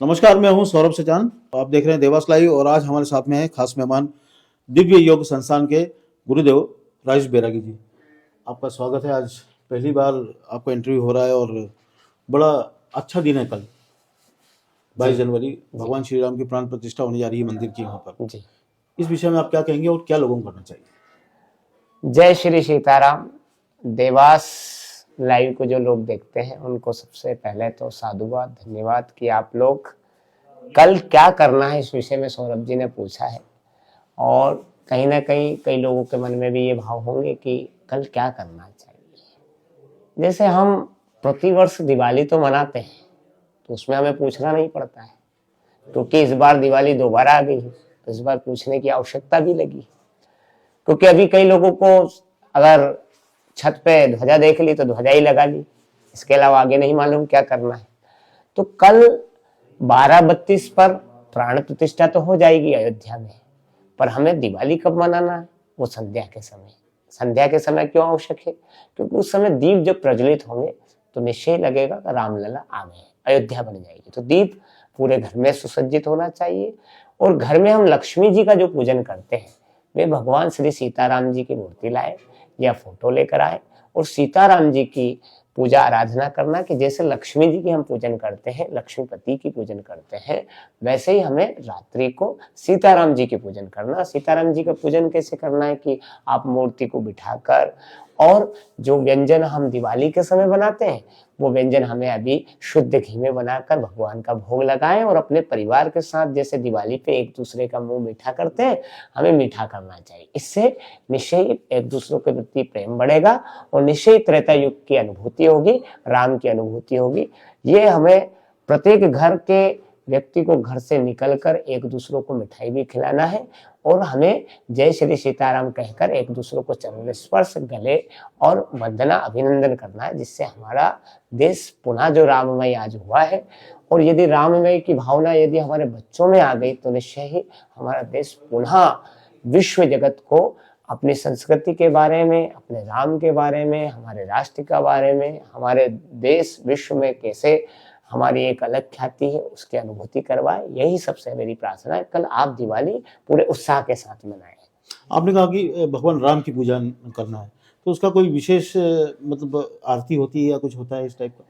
नमस्कार, मैं हूं सौरभ सचान। आप देख रहे हैं देवास लाइव और आज हमारे साथ में है खास मेहमान दिव्य योग संस्थान के गुरुदेव राजेश बैरागी जी। आपका स्वागत है। आज पहली बार आपका इंटरव्यू हो रहा है और बड़ा अच्छा दिन है। कल 22 जनवरी भगवान श्री राम की प्राण प्रतिष्ठा होने जा रही है मंदिर की वहाँ पर जी। इस विषय में आप क्या कहेंगे और क्या लोगों को करना चाहिए? जय श्री सीताराम। देवास लाइव को जो लोग देखते हैं उनको सबसे पहले तो साधुवाद, धन्यवाद कि आप लोग कल क्या करना है इस विषय में सौरभ जी ने पूछा है। और कहीं ना कहीं कई लोगों के मन में भी ये भाव होंगे कि कल क्या करना चाहिए। जैसे हम प्रतिवर्ष दिवाली तो मनाते हैं तो उसमें हमें पूछना नहीं पड़ता है, क्योंकि इस बार दिवाली दोबारा आ गई है तो इस बार पूछने की आवश्यकता भी लगी। क्योंकि अभी कई लोगों को अगर छत पे ध्वजा देख ली तो ध्वजा ही लगा ली, इसके अलावा आगे नहीं मालूम क्या करना है। तो कल 12:32 पर प्राण प्रतिष्ठा तो हो जाएगी अयोध्या में, पर हमें दिवाली कब मनाना है? वो संध्या के समय। संध्या के समय क्यों आवश्यक है? क्योंकि उस समय दीप जब प्रज्वलित होंगे तो निश्चय लगेगा कि रामलला आ गए, अयोध्या बन जाएगी। तो दीप पूरे घर में सुसज्जित होना चाहिए। और घर में हम लक्ष्मी जी का जो पूजन करते हैं वे भगवान श्री सीताराम जी की मूर्ति लाए या फोटो लेकर आए और सीताराम जी की पूजा आराधना करना कि जैसे लक्ष्मी जी की हम पूजन करते हैं, लक्ष्मीपति की पूजन करते हैं, वैसे ही हमें रात्रि को सीताराम जी की पूजन करना। सीताराम जी का पूजन कैसे करना है कि आप मूर्ति को बिठाकर और जो व्यंजन हम दिवाली के समय बनाते हैं वो व्यंजन हमें अभी शुद्ध घी में बनाकर भगवान का भोग लगाएं और अपने परिवार के साथ जैसे दिवाली पे एक दूसरे का मुंह मीठा करते हैं, हमें मीठा करना चाहिए। इससे निश्चय एक दूसरे के प्रति प्रेम बढ़ेगा और निश्चय त्रेता युग की अनुभूति होगी, राम की अनुभूति होगी। ये हमें प्रत्येक घर के व्यक्ति को घर से निकलकर एक दूसरे को मिठाई भी खिलाना है और हमें जय श्री सीताराम कहकर एक दूसरे को चरण स्पर्श, गले और वंदना, अभिनंदन करना है, जिससे हमारा देश पुनः जो राममय आज हुआ है। और यदि राममय की भावना यदि हमारे बच्चों में आ गई तो निश्चय ही हमारा देश पुनः विश्व जगत को अपनी संस्कृति के बारे में, अपने राम के बारे में, हमारे राष्ट्र के बारे में, हमारे देश विश्व में कैसे हमारी एक अलग ख्याति है उसकी अनुभूति करवाए। यही सबसे मेरी प्रार्थना है। कल आप दिवाली पूरे उत्साह के साथ मनाएं। आपने कहा कि भगवान राम की पूजा करना है, तो उसका कोई विशेष मतलब आरती होती है या कुछ होता है इस टाइप का?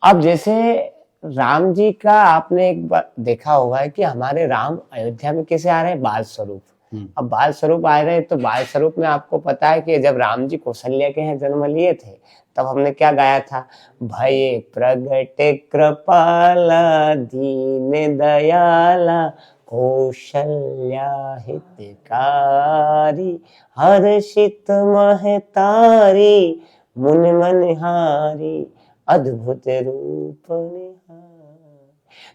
अब जैसे राम जी का आपने एक बार देखा होगा कि हमारे राम अयोध्या में कैसे आ रहे हैं, बाल स्वरूप। अब बाल स्वरूप आ रहे हैं तो बाल स्वरूप में आपको पता है कि जब राम जी कौशल्या के यहाँ जन्म लिए थे तब हमने क्या गाया था? भये प्रगट कृपाला दीन दयाला कौशल्या हितकारी हर्षित महतारी मुन मनहारी अद्भुत रूप निहार।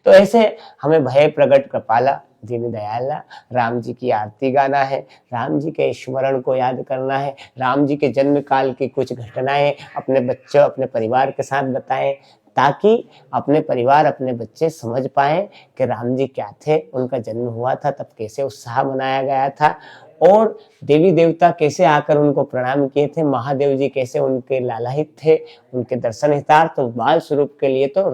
तो ऐसे हमें भय प्रगट कृपाला दीन दयाला राम जी की आरती गाना है, राम जी के स्मरण को याद करना है, राम जी के जन्म काल की कुछ घटनाएं अपने बच्चों, अपने परिवार के साथ बताएं, ताकि अपने परिवार, अपने बच्चे समझ पाएं कि राम जी क्या थे, उनका जन्म हुआ था तब कैसे उत्साह मनाया गया था और देवी देवता कैसे आकर उनको प्रणाम किए थे, महादेव जी कैसे उनके लालाहित थे, उनके दर्शन हितार्थ। तो बाल स्वरूप के लिए तो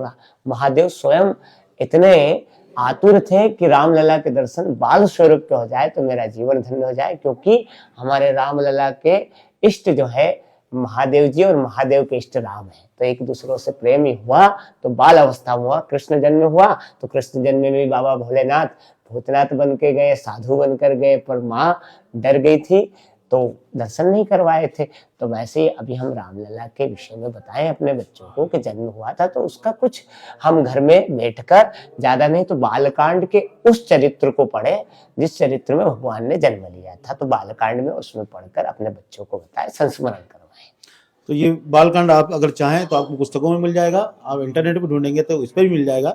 महादेव स्वयं इतने आतुर थे कि रामलला के दर्शन बाल स्वरूप के हो जाए तो मेरा जीवन धन्य हो जाए, क्योंकि हमारे रामलला के इष्ट जो है महादेव जी और महादेव के इष्ट राम है। तो एक दूसरों से प्रेम ही हुआ तो बाल अवस्था हुआ, कृष्ण जन्म हुआ तो कृष्ण जन्म में भी बाबा भोलेनाथ भूतनाथ बन के गए, साधु बनकर गए, पर माँ डर गई थी तो दर्शन नहीं करवाए थे। तो वैसे ही अभी हम रामलला के विषय में बताएं अपने बच्चों को कि जन्म हुआ था तो उसका कुछ हम घर में बैठकर, ज्यादा नहीं तो बालकांड के उस चरित्र को पढ़े जिस चरित्र में भगवान ने जन्म लिया था। तो बालकांड में उसमें पढ़कर अपने बच्चों को बताएं, संस्मरण करवाएं। तो ये बालकांड आप अगर चाहें तो आपको पुस्तकों में मिल जाएगा, आप इंटरनेट पर ढूंढेंगे तो इस पर भी मिल जाएगा।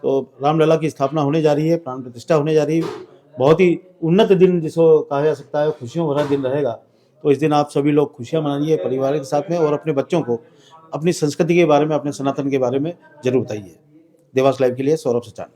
तो रामलला की स्थापना होने जा रही है, प्राण प्रतिष्ठा होने जा रही है, बहुत ही उन्नत दिन जिसको कहा जा सकता है, खुशियों भरा दिन रहेगा। तो इस दिन आप सभी लोग खुशियां मनाइए परिवार के साथ में और अपने बच्चों को अपनी संस्कृति के बारे में, अपने सनातन के बारे में जरूर बताइए। देवास लाइव के लिए सौरभ सचान।